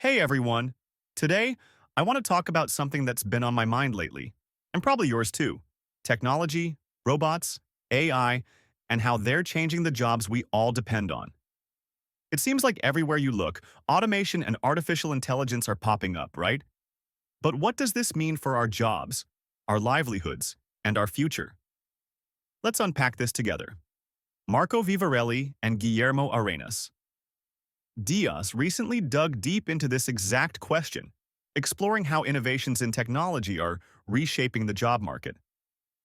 Hey everyone! Today, I want to talk about something that's been on my mind lately, and probably yours too. Technology, robots, AI, and how they're changing the jobs we all depend on. It seems like everywhere you look, automation and artificial intelligence are popping up, right? But what does this mean for our jobs, our livelihoods, and our future? Let's unpack this together. Marco Vivarelli and Guillermo Arenas. Díaz recently dug deep into this exact question, exploring how innovations in technology are reshaping the job market.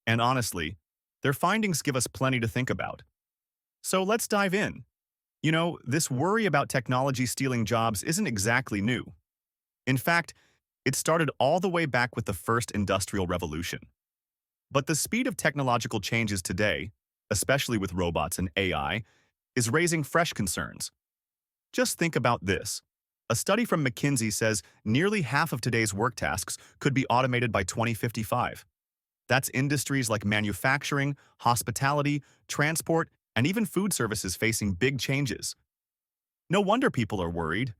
And honestly, their findings give us plenty to think about. So let's dive in. This worry about technology stealing jobs isn't exactly new. In fact, it started all the way back with the first industrial revolution. But the speed of technological changes today, especially with robots and AI, is raising fresh concerns. Just think about this. A study from McKinsey says nearly half of today's work tasks could be automated by 2055. That's industries like manufacturing, hospitality, transport, and even food services facing big changes. No wonder people are worried.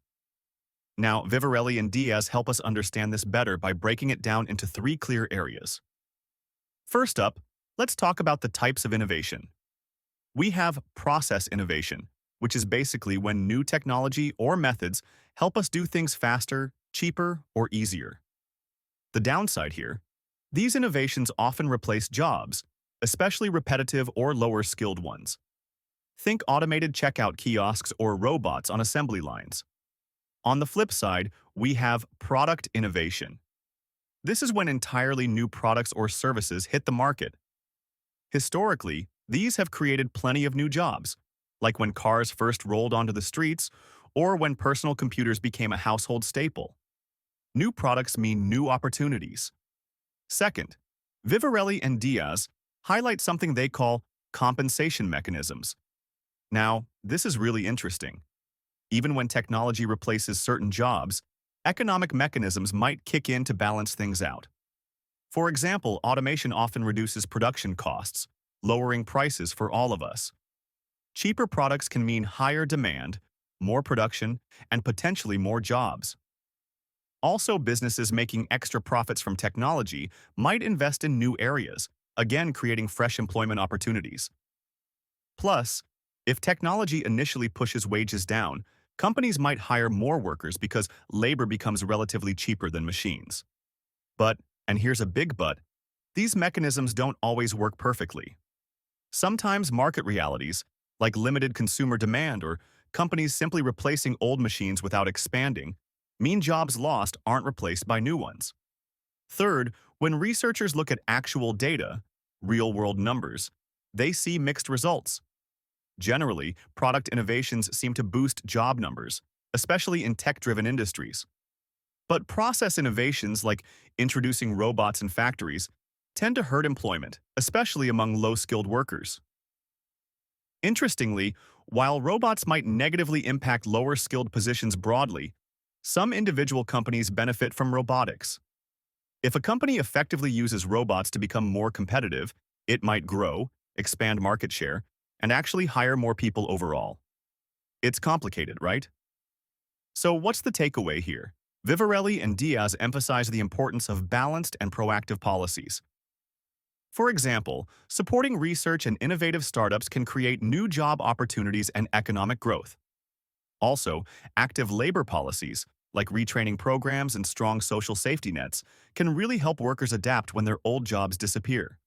Now, Vivarelli and Diaz help us understand this better by breaking it down into three clear areas. First up, let's talk about the types of innovation. We have process innovation, which is basically when new technology or methods help us do things faster, cheaper, or easier. The downside here, these innovations often replace jobs, especially repetitive or lower-skilled ones. Think automated checkout kiosks or robots on assembly lines. On the flip side, we have product innovation. This is when entirely new products or services hit the market. Historically, these have created plenty of new jobs, like when cars first rolled onto the streets or when personal computers became a household staple. New products mean new opportunities. Second, Vivarelli and Diaz highlight something they call compensation mechanisms. Now, this is really interesting. Even when technology replaces certain jobs, economic mechanisms might kick in to balance things out. For example, automation often reduces production costs, lowering prices for all of us. Cheaper products can mean higher demand, more production, and potentially more jobs. Also, businesses making extra profits from technology might invest in new areas, again creating fresh employment opportunities. Plus, if technology initially pushes wages down, companies might hire more workers because labor becomes relatively cheaper than machines. But, and here's a big but, these mechanisms don't always work perfectly. Sometimes market realities, like limited consumer demand or companies simply replacing old machines without expanding, mean jobs lost aren't replaced by new ones. Third, when researchers look at actual data, real-world numbers, they see mixed results. Generally, product innovations seem to boost job numbers, especially in tech-driven industries. But process innovations, like introducing robots in factories, tend to hurt employment, especially among low-skilled workers. Interestingly, while robots might negatively impact lower-skilled positions broadly, some individual companies benefit from robotics. If a company effectively uses robots to become more competitive, it might grow, expand market share, and actually hire more people overall. It's complicated, right? So what's the takeaway here? Vivarelli and Diaz emphasize the importance of balanced and proactive policies. For example, supporting research and innovative startups can create new job opportunities and economic growth. Also, active labor policies, like retraining programs and strong social safety nets, can really help workers adapt when their old jobs disappear.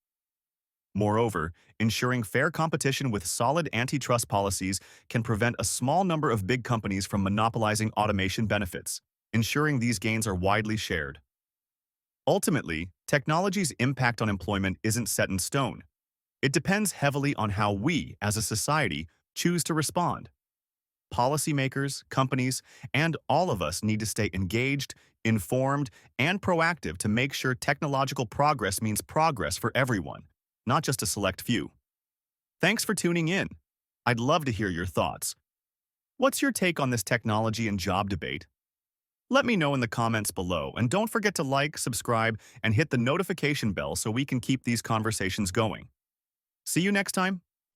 Moreover, ensuring fair competition with solid antitrust policies can prevent a small number of big companies from monopolizing automation benefits, ensuring these gains are widely shared. Ultimately, technology's impact on employment isn't set in stone. It depends heavily on how we, as a society, choose to respond. Policymakers, companies, and all of us need to stay engaged, informed, and proactive to make sure technological progress means progress for everyone, not just a select few. Thanks for tuning in. I'd love to hear your thoughts. What's your take on this technology and job debate? Let me know in the comments below, and don't forget to like, subscribe, and hit the notification bell so we can keep these conversations going. See you next time.